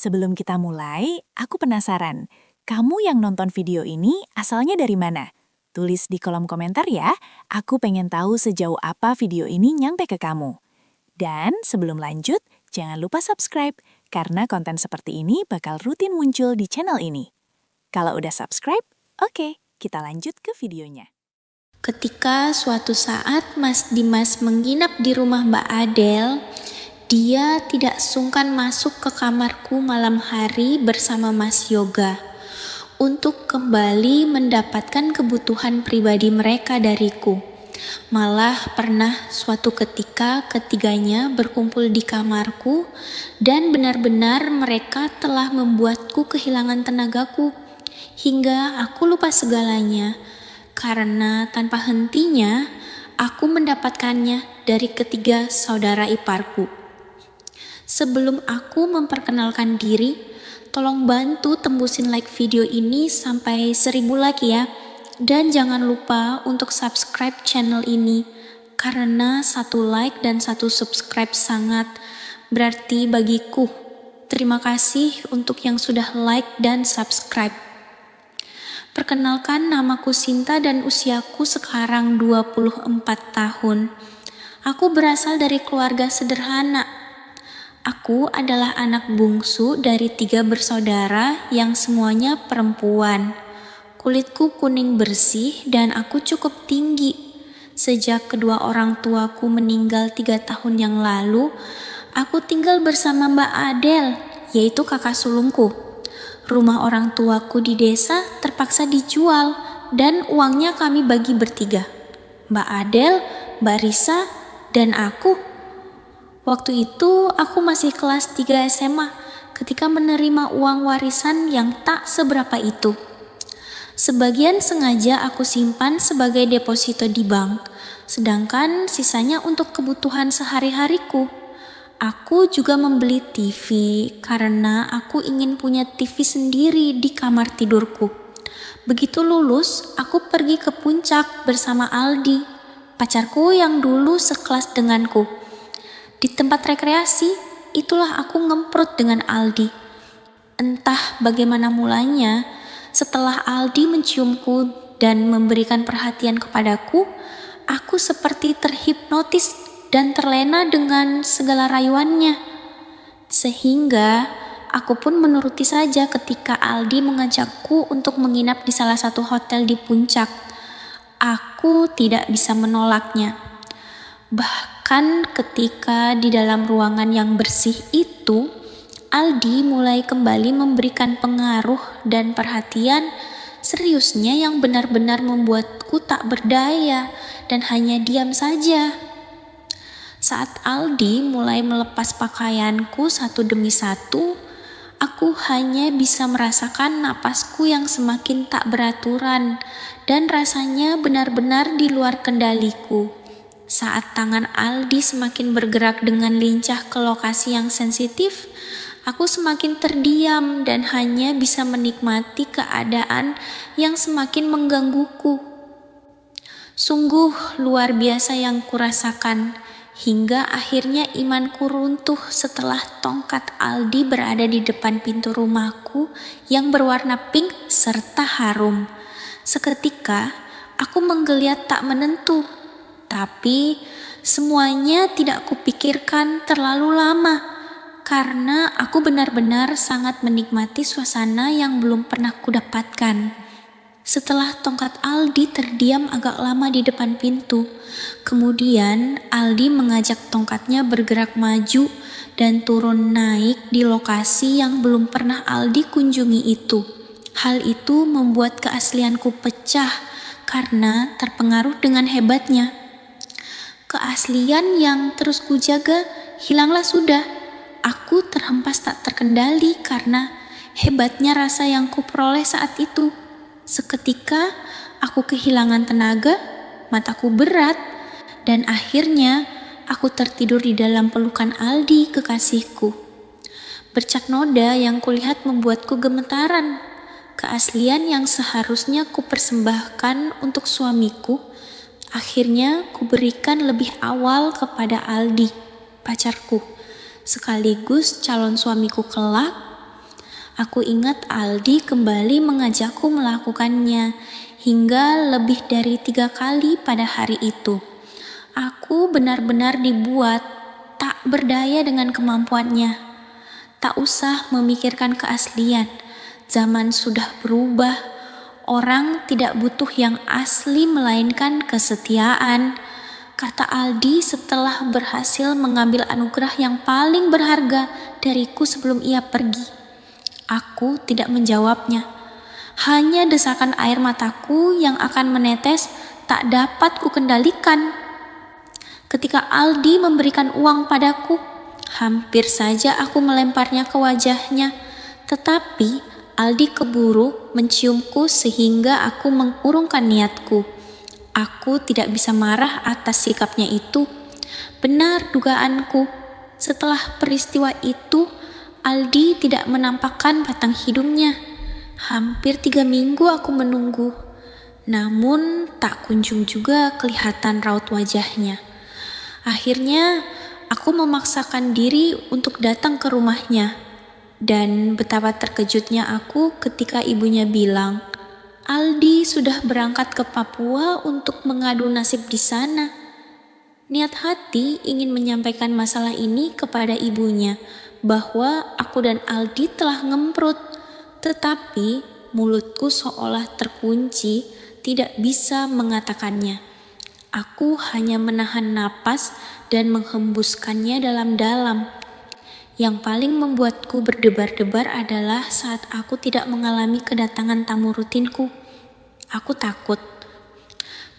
Sebelum kita mulai, aku penasaran, kamu yang nonton video ini asalnya dari mana? Tulis di kolom komentar ya, aku pengen tahu sejauh apa video ini nyampe ke kamu. Dan sebelum lanjut, jangan lupa subscribe, karena konten seperti ini bakal rutin muncul di channel ini. Kalau udah subscribe, oke, kita lanjut ke videonya. Ketika suatu saat Mas Dimas menginap di rumah Mbak Adele, dia tidak sungkan masuk ke kamarku malam hari bersama Mas Yoga untuk kembali mendapatkan kebutuhan pribadi mereka dariku. Malah pernah suatu ketika ketiganya berkumpul di kamarku dan benar-benar mereka telah membuatku kehilangan tenagaku hingga aku lupa segalanya karena tanpa hentinya aku mendapatkannya dari ketiga saudara iparku. Sebelum aku memperkenalkan diri, tolong bantu tembusin like video ini sampai 1000 like ya. Dan jangan lupa untuk subscribe channel ini, karena 1 like dan 1 subscribe sangat berarti bagiku. Terima kasih untuk yang sudah like dan subscribe. Perkenalkan, namaku Sinta dan usiaku sekarang 24 tahun. Aku berasal dari keluarga sederhana. Aku adalah anak bungsu dari 3 bersaudara yang semuanya perempuan. Kulitku kuning bersih dan aku cukup tinggi. Sejak kedua orang tuaku meninggal 3 tahun yang lalu, aku tinggal bersama Mbak Adele, yaitu kakak sulungku. Rumah orang tuaku di desa terpaksa dijual dan uangnya kami bagi bertiga. Mbak Adele, Mbak Risa, dan aku. Waktu itu aku masih kelas 3 SMA ketika menerima uang warisan yang tak seberapa itu. Sebagian sengaja aku simpan sebagai deposito di bank, sedangkan sisanya untuk kebutuhan sehari-hariku. Aku juga membeli TV karena aku ingin punya TV sendiri di kamar tidurku. Begitu lulus, aku pergi ke puncak bersama Aldi, pacarku yang dulu sekelas denganku. Di tempat rekreasi, itulah aku ngemprut dengan Aldi. Entah bagaimana mulanya, setelah Aldi menciumku dan memberikan perhatian kepadaku, aku seperti terhipnotis dan terlena dengan segala rayuannya. Sehingga aku pun menuruti saja ketika Aldi mengajakku untuk menginap di salah satu hotel di puncak. Aku tidak bisa menolaknya. Bahkan ketika di dalam ruangan yang bersih itu, Aldi mulai kembali memberikan pengaruh dan perhatian seriusnya yang benar-benar membuatku tak berdaya dan hanya diam saja. Saat Aldi mulai melepas pakaianku satu demi satu, aku hanya bisa merasakan napasku yang semakin tak beraturan dan rasanya benar-benar di luar kendaliku. Saat tangan Aldi semakin bergerak dengan lincah ke lokasi yang sensitif, aku semakin terdiam dan hanya bisa menikmati keadaan yang semakin menggangguku. Sungguh luar biasa yang kurasakan, hingga akhirnya imanku runtuh setelah tongkat Aldi berada di depan pintu rumahku yang berwarna pink serta harum. Seketika, aku menggeliat tak menentu. Tapi semuanya tidak kupikirkan terlalu lama karena aku benar-benar sangat menikmati suasana yang belum pernah kudapatkan. Setelah tongkat Aldi terdiam agak lama di depan pintu, kemudian Aldi mengajak tongkatnya bergerak maju dan turun naik di lokasi yang belum pernah Aldi kunjungi itu. Hal itu membuat keaslianku pecah karena terpengaruh dengan hebatnya. Keaslian yang terus kujaga hilanglah sudah. Aku terhempas tak terkendali karena hebatnya rasa yang kuperoleh saat itu. Seketika aku kehilangan tenaga, mataku berat, dan akhirnya aku tertidur di dalam pelukan Aldi kekasihku. Bercak noda yang kulihat membuatku gemetaran. Keaslian yang seharusnya kupersembahkan untuk suamiku, akhirnya kuberikan lebih awal kepada Aldi, pacarku, sekaligus calon suamiku kelak Aku ingat Aldi kembali mengajakku melakukannya hingga lebih dari 3 kali pada hari itu. Aku benar-benar dibuat tak berdaya dengan kemampuannya. Tak usah memikirkan keaslian. Zaman sudah berubah. Orang tidak butuh yang asli melainkan kesetiaan, kata Aldi setelah berhasil mengambil anugerah yang paling berharga dariku sebelum ia pergi. Aku tidak menjawabnya. Hanya desakan air mataku yang akan menetes tak dapat kukendalikan. Ketika Aldi memberikan uang padaku, hampir saja aku melemparnya ke wajahnya. Tetapi Aldi keburu menciumku sehingga aku mengurungkan niatku. Aku tidak bisa marah atas sikapnya itu. Benar dugaanku. Setelah peristiwa itu, Aldi tidak menampakkan batang hidungnya. Hampir 3 minggu aku menunggu. Namun tak kunjung juga kelihatan raut wajahnya. Akhirnya aku memaksakan diri untuk datang ke rumahnya. Dan betapa terkejutnya aku ketika ibunya bilang, Aldi sudah berangkat ke Papua untuk mengadu nasib di sana. Niat hati ingin menyampaikan masalah ini kepada ibunya, bahwa aku dan Aldi telah ngemprut. Tetapi mulutku seolah terkunci, tidak bisa mengatakannya. Aku hanya menahan napas dan menghembuskannya dalam-dalam. Yang paling membuatku berdebar-debar adalah saat aku tidak mengalami kedatangan tamu rutinku. Aku takut.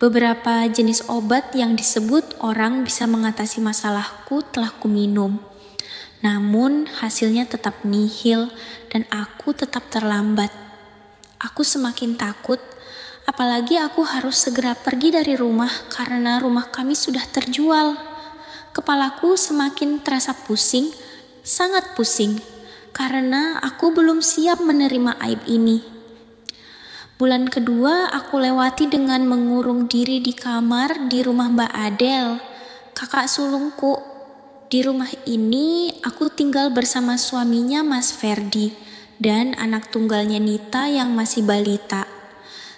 Beberapa jenis obat yang disebut orang bisa mengatasi masalahku telah kuminum. Namun hasilnya tetap nihil dan aku tetap terlambat. Aku semakin takut, apalagi aku harus segera pergi dari rumah karena rumah kami sudah terjual. Kepalaku semakin terasa pusing, sangat pusing, karena aku belum siap menerima aib ini. Bulan kedua aku lewati dengan mengurung diri di kamar di rumah Mbak Adel, kakak sulungku. Di rumah ini aku tinggal bersama suaminya Mas Ferdi dan anak tunggalnya Nita yang masih balita.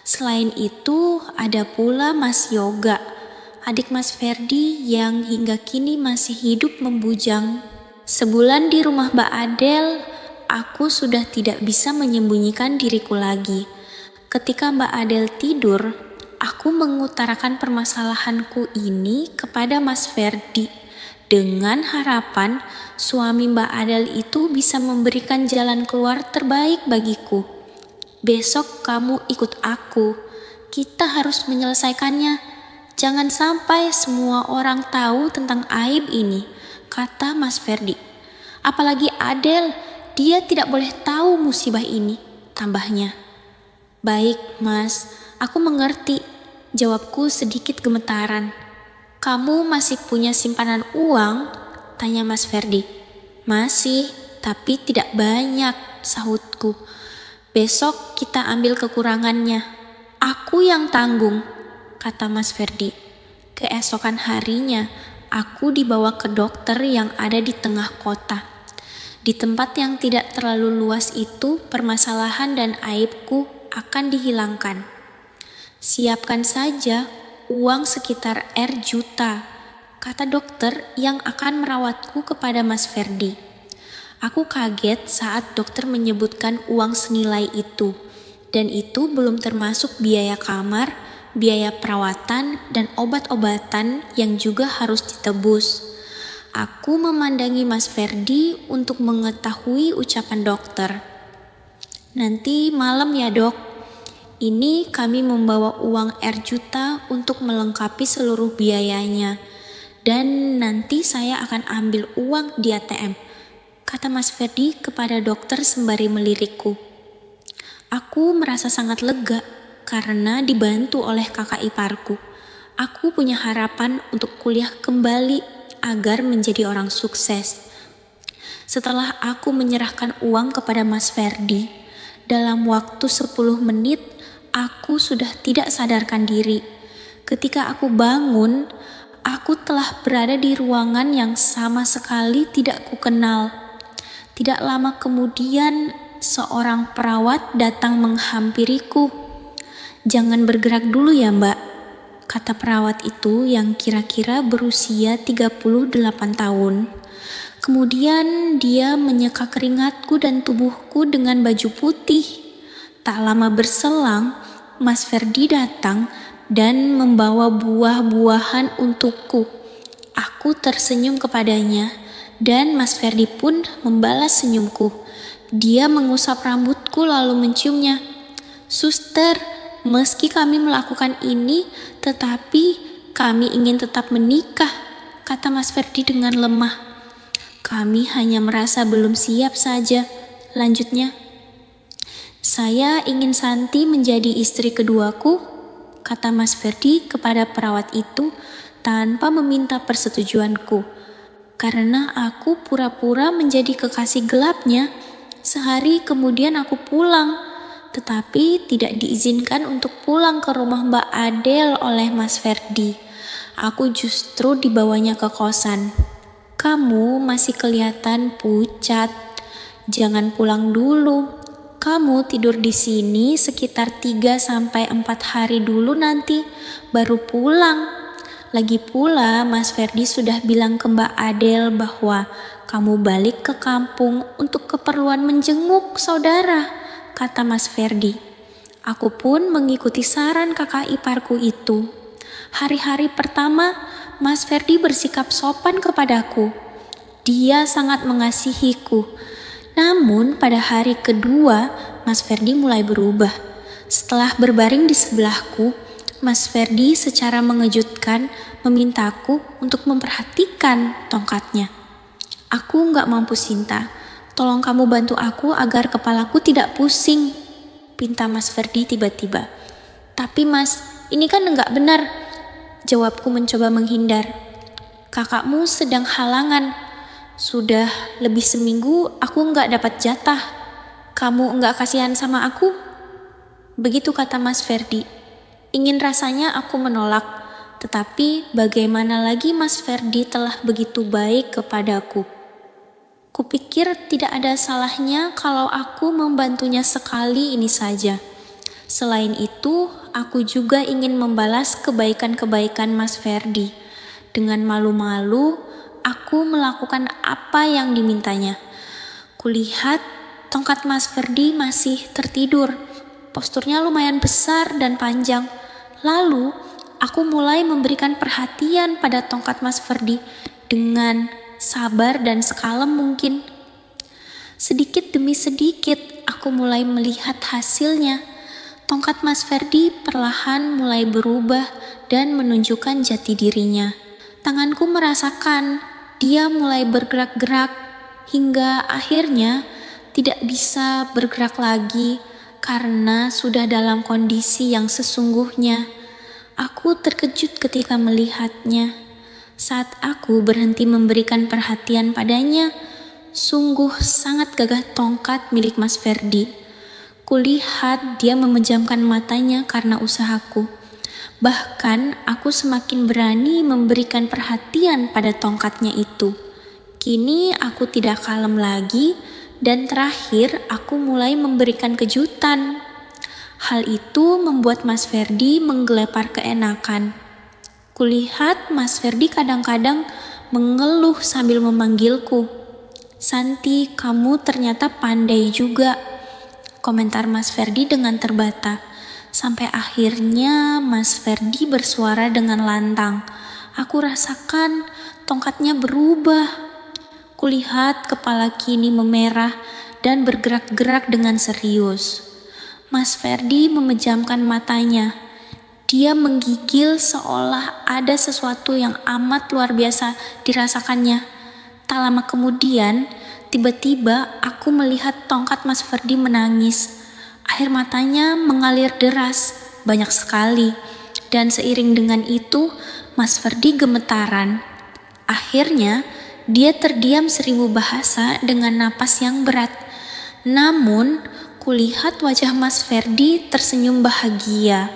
Selain itu ada pula Mas Yoga, adik Mas Ferdi yang hingga kini masih hidup membujang. Sebulan di rumah Mbak Adel, aku sudah tidak bisa menyembunyikan diriku lagi. Ketika Mbak Adel tidur, aku mengutarakan permasalahanku ini kepada Mas Ferdi dengan harapan suami Mbak Adel itu bisa memberikan jalan keluar terbaik bagiku. Besok kamu ikut aku, kita harus menyelesaikannya. Jangan sampai semua orang tahu tentang aib ini, kata Mas Ferdi. Apalagi Adel, dia tidak boleh tahu musibah ini, tambahnya. Baik, Mas, aku mengerti, jawabku sedikit gemetaran. Kamu masih punya simpanan uang? Tanya Mas Ferdi. Masih, tapi tidak banyak, sahutku. Besok kita ambil kekurangannya. Aku yang tanggung, kata Mas Ferdi. Keesokan harinya, aku dibawa ke dokter yang ada di tengah kota. Di tempat yang tidak terlalu luas itu, permasalahan dan aibku akan dihilangkan. Siapkan saja uang sekitar juta, kata dokter yang akan merawatku kepada Mas Ferdi. Aku kaget saat dokter menyebutkan uang senilai itu, dan itu belum termasuk biaya kamar, biaya perawatan, dan obat-obatan yang juga harus ditebus. Aku memandangi Mas Ferdi untuk mengetahui ucapan dokter. Nanti malam ya dok, ini kami membawa uang juta untuk melengkapi seluruh biayanya. Dan nanti saya akan ambil uang di ATM, kata Mas Ferdi kepada dokter sembari melirikku. Aku merasa sangat lega karena dibantu oleh kakak iparku. Aku punya harapan untuk kuliah kembali agar menjadi orang sukses. Setelah aku menyerahkan uang kepada Mas Ferdi, dalam waktu 10 menit aku sudah tidak sadarkan diri. Ketika aku bangun, aku telah berada di ruangan yang sama sekali tidak kukenal. Tidak lama kemudian, seorang perawat datang menghampiriku. "Jangan bergerak dulu ya Mbak," kata perawat itu yang kira-kira berusia 38 tahun. Kemudian dia menyeka keringatku dan tubuhku dengan baju putih. Tak lama berselang, Mas Ferdi datang dan membawa buah-buahan untukku. Aku tersenyum kepadanya dan Mas Ferdi pun membalas senyumku. Dia mengusap rambutku lalu menciumnya. "Suster, meski kami melakukan ini, tetapi kami ingin tetap menikah," kata Mas Ferdi dengan lemah. "Kami hanya merasa belum siap saja," lanjutnya. "Saya ingin Santi menjadi istri keduaku," kata Mas Ferdi kepada perawat itu tanpa meminta persetujuanku. Karena aku pura-pura menjadi kekasih gelapnya, sehari kemudian aku pulang. Tetapi tidak diizinkan untuk pulang ke rumah Mbak Adel oleh Mas Ferdi. Aku justru dibawanya ke kosan. "Kamu masih kelihatan pucat. Jangan pulang dulu. Kamu tidur di sini sekitar 3-4 hari dulu nanti, baru pulang. Lagi pula Mas Ferdi sudah bilang ke Mbak Adel bahwa kamu balik ke kampung untuk keperluan menjenguk saudara," kata Mas Ferdi. Aku pun mengikuti saran kakak iparku itu. Hari-hari pertama, Mas Ferdi bersikap sopan kepadaku. Dia sangat mengasihiku. Namun pada hari kedua, Mas Ferdi mulai berubah. Setelah berbaring di sebelahku, Mas Ferdi secara mengejutkan memintaku untuk memperhatikan tongkatnya. "Aku nggak mampu Sinta. Tolong kamu bantu aku agar kepalaku tidak pusing," pinta Mas Ferdi tiba-tiba. "Tapi Mas, ini kan nggak benar," jawabku mencoba menghindar. "Kakakmu sedang halangan. Sudah lebih seminggu aku nggak dapat jatah. Kamu nggak kasihan sama aku?" Begitu kata Mas Ferdi. Ingin rasanya aku menolak, tetapi bagaimana lagi Mas Ferdi telah begitu baik kepadaku. Kupikir tidak ada salahnya kalau aku membantunya sekali ini saja. Selain itu, aku juga ingin membalas kebaikan-kebaikan Mas Ferdi. Dengan malu-malu, aku melakukan apa yang dimintanya. Kulihat tongkat Mas Ferdi masih tertidur. Posturnya lumayan besar dan panjang. Lalu, aku mulai memberikan perhatian pada tongkat Mas Ferdi dengan sabar dan sekalem mungkin. Sedikit demi sedikit, aku mulai melihat hasilnya. Tongkat Mas Ferdi perlahan mulai berubah dan menunjukkan jati dirinya. Tanganku merasakan dia mulai bergerak-gerak hingga akhirnya tidak bisa bergerak lagi karena sudah dalam kondisi yang sesungguhnya. Aku terkejut ketika melihatnya. Saat aku berhenti memberikan perhatian padanya, sungguh sangat gagah tongkat milik Mas Ferdi. Kulihat dia memejamkan matanya karena usahaku. Bahkan aku semakin berani memberikan perhatian pada tongkatnya itu. Kini aku tidak kalem lagi dan terakhir aku mulai memberikan kejutan. Hal itu membuat Mas Ferdi menggelepar keenakan. Kulihat Mas Ferdi kadang-kadang mengeluh sambil memanggilku. "Santi, kamu ternyata pandai juga," komentar Mas Ferdi dengan terbata. Sampai akhirnya Mas Ferdi bersuara dengan lantang. Aku rasakan tongkatnya berubah. Kulihat kepala kini memerah dan bergerak-gerak dengan serius. Mas Ferdi memejamkan matanya. Dia menggigil seolah ada sesuatu yang amat luar biasa dirasakannya. Tak lama kemudian, tiba-tiba aku melihat tongkat Mas Ferdi menangis. Air matanya mengalir deras, banyak sekali. Dan seiring dengan itu, Mas Ferdi gemetaran. Akhirnya, dia terdiam 1000 bahasa dengan napas yang berat. Namun, kulihat wajah Mas Ferdi tersenyum bahagia.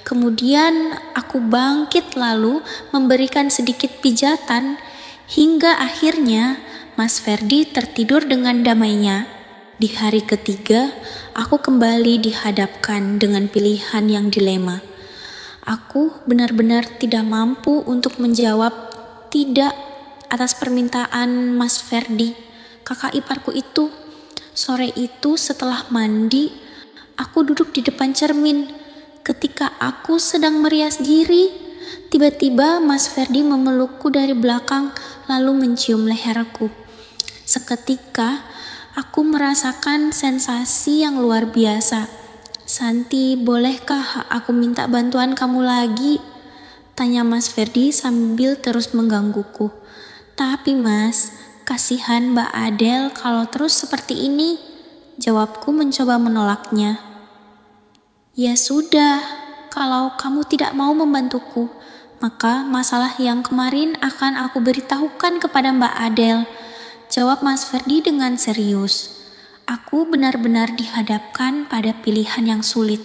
Kemudian aku bangkit lalu memberikan sedikit pijatan hingga akhirnya Mas Ferdi tertidur dengan damainya. Di hari ketiga, aku kembali dihadapkan dengan pilihan yang dilema. Aku benar-benar tidak mampu untuk menjawab tidak atas permintaan Mas Ferdi, kakak iparku itu. Sore itu setelah mandi, aku duduk di depan cermin. Ketika aku sedang merias diri, tiba-tiba Mas Ferdi memelukku dari belakang lalu mencium leherku. Seketika, aku merasakan sensasi yang luar biasa. "Santi, bolehkah aku minta bantuan kamu lagi?" tanya Mas Ferdi sambil terus menggangguku. "Tapi Mas, kasihan Mbak Adel kalau terus seperti ini," jawabku mencoba menolaknya. "Ya sudah, kalau kamu tidak mau membantuku, maka masalah yang kemarin akan aku beritahukan kepada Mbak Adel," jawab Mas Ferdi dengan serius. Aku benar-benar dihadapkan pada pilihan yang sulit.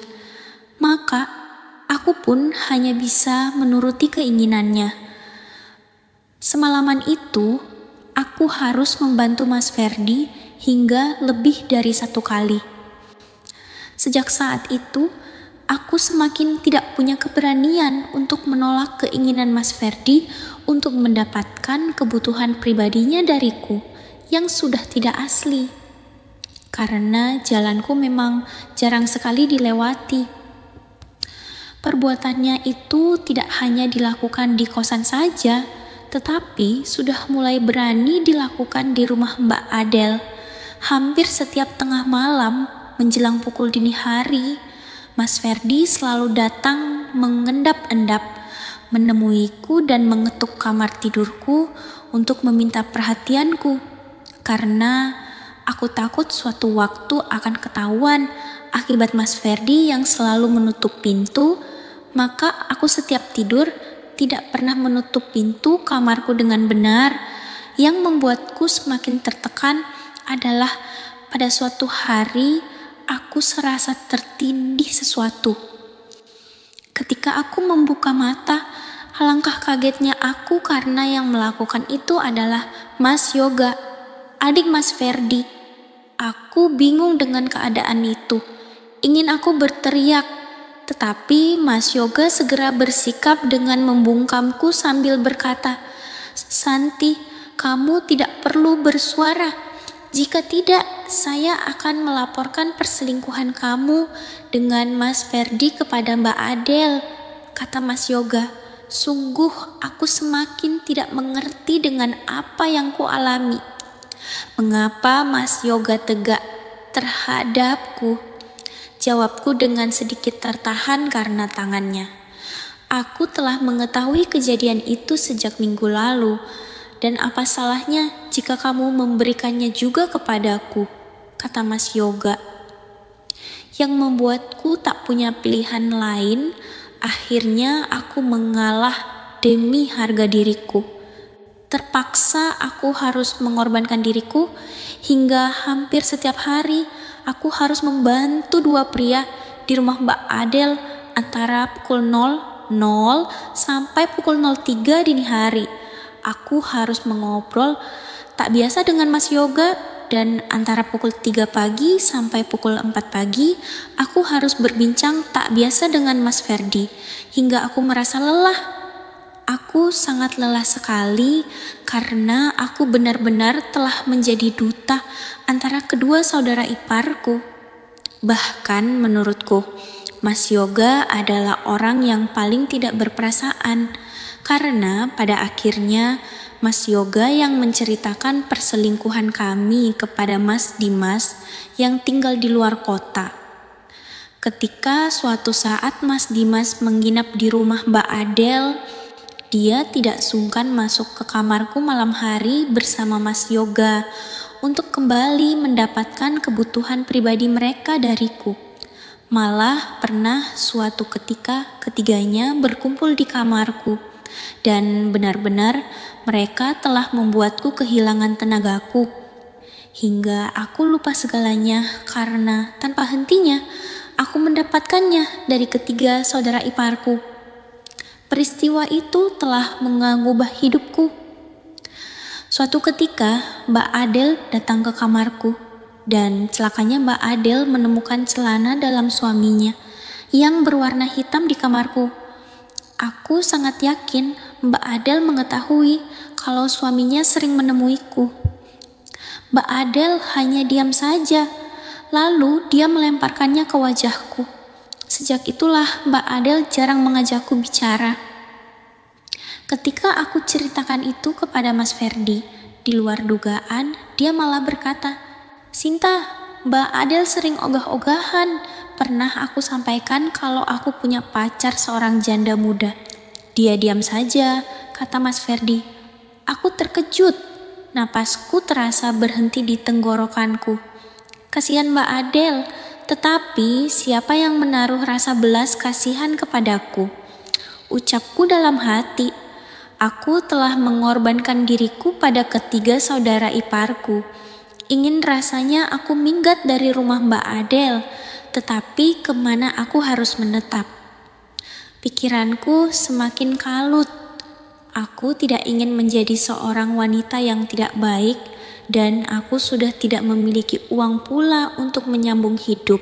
Maka, aku pun hanya bisa menuruti keinginannya. Semalaman itu, aku harus membantu Mas Ferdi hingga lebih dari 1 kali. Sejak saat itu, aku semakin tidak punya keberanian untuk menolak keinginan Mas Ferdi untuk mendapatkan kebutuhan pribadinya dariku yang sudah tidak asli. Karena jalanku memang jarang sekali dilewati. Perbuatannya itu tidak hanya dilakukan di kosan saja, tetapi sudah mulai berani dilakukan di rumah Mbak Adel. Hampir setiap tengah malam menjelang pukul dini hari, Mas Ferdi selalu datang mengendap-endap, menemuiku dan mengetuk kamar tidurku untuk meminta perhatianku. Karena aku takut suatu waktu akan ketahuan akibat Mas Ferdi yang selalu menutup pintu, maka aku setiap tidur tidak pernah menutup pintu kamarku dengan benar. Yang membuatku semakin tertekan adalah pada suatu hari aku serasa tertindih sesuatu. Ketika aku membuka mata, alangkah kagetnya aku karena yang melakukan itu adalah Mas Yoga, adik Mas Ferdi. Aku bingung dengan keadaan itu. Ingin aku berteriak, tetapi Mas Yoga segera bersikap dengan membungkamku sambil berkata, "Santi, kamu tidak perlu bersuara. Jika tidak, saya akan melaporkan perselingkuhan kamu dengan Mas Ferdi kepada Mbak Adel," kata Mas Yoga. Sungguh aku semakin tidak mengerti dengan apa yang kualami. "Mengapa Mas Yoga tegak terhadapku?" jawabku dengan sedikit tertahan karena tangannya. "Aku telah mengetahui kejadian itu sejak minggu lalu, dan apa salahnya jika kamu memberikannya juga kepadaku," kata Mas Yoga. Yang membuatku tak punya pilihan lain, akhirnya aku mengalah demi harga diriku. Terpaksa aku harus mengorbankan diriku hingga hampir setiap hari aku harus membantu 2 pria di rumah Mbak Adel antara pukul 00.00 sampai pukul 03.00 dini hari. Aku harus mengobrol tak biasa dengan Mas Yoga, dan antara pukul 3 pagi sampai pukul 4 pagi aku harus berbincang tak biasa dengan Mas Ferdi hingga aku merasa lelah. Aku sangat lelah sekali karena aku benar-benar telah menjadi duta antara kedua saudara iparku. Bahkan menurutku, Mas Yoga adalah orang yang paling tidak berperasaan, karena pada akhirnya Mas Yoga yang menceritakan perselingkuhan kami kepada Mas Dimas yang tinggal di luar kota. Ketika suatu saat Mas Dimas menginap di rumah Mbak Adel, dia tidak sungkan masuk ke kamarku malam hari bersama Mas Yoga untuk kembali mendapatkan kebutuhan pribadi mereka dariku. Malah pernah suatu ketika ketiganya berkumpul di kamarku, dan benar-benar mereka telah membuatku kehilangan tenagaku. Hingga aku lupa segalanya karena tanpa hentinya aku mendapatkannya dari ketiga saudara iparku. Peristiwa itu telah mengubah hidupku. Suatu ketika, Mbak Adel datang ke kamarku. Dan celakanya Mbak Adele menemukan celana dalam suaminya yang berwarna hitam di kamarku. Aku sangat yakin Mbak Adele mengetahui kalau suaminya sering menemuiku. Mbak Adele hanya diam saja, lalu dia melemparkannya ke wajahku. Sejak itulah Mbak Adele jarang mengajakku bicara. Ketika aku ceritakan itu kepada Mas Ferdi, di luar dugaan, dia malah berkata, "Sinta, Mbak Adele sering ogah-ogahan. Pernah aku sampaikan kalau aku punya pacar seorang janda muda. Dia diam saja," kata Mas Ferdi. Aku terkejut. Napasku terasa berhenti di tenggorokanku. Kasihan Mbak Adele, tetapi siapa yang menaruh rasa belas kasihan kepadaku? Ucapku dalam hati, aku telah mengorbankan diriku pada ketiga saudara iparku. Ingin rasanya aku minggat dari rumah Mbak Adele, tetapi kemana aku harus menetap? Pikiranku semakin kalut. Aku tidak ingin menjadi seorang wanita yang tidak baik, dan aku sudah tidak memiliki uang pula untuk menyambung hidup.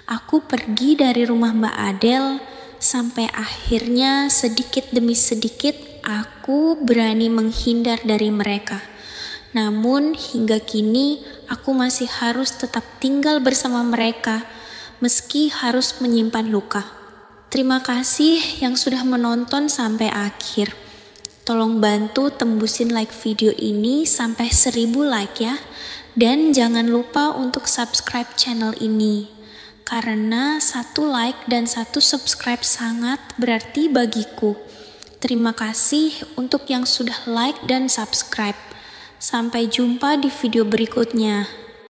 Aku pergi dari rumah Mbak Adele, sampai akhirnya sedikit demi sedikit aku berani menghindar dari mereka. Namun hingga kini aku masih harus tetap tinggal bersama mereka, meski harus menyimpan luka. Terima kasih yang sudah menonton sampai akhir. Tolong bantu tembusin like video ini sampai 1000 like ya. Dan jangan lupa untuk subscribe channel ini. Karena 1 like dan 1 subscribe sangat berarti bagiku. Terima kasih untuk yang sudah like dan subscribe. Sampai jumpa di video berikutnya.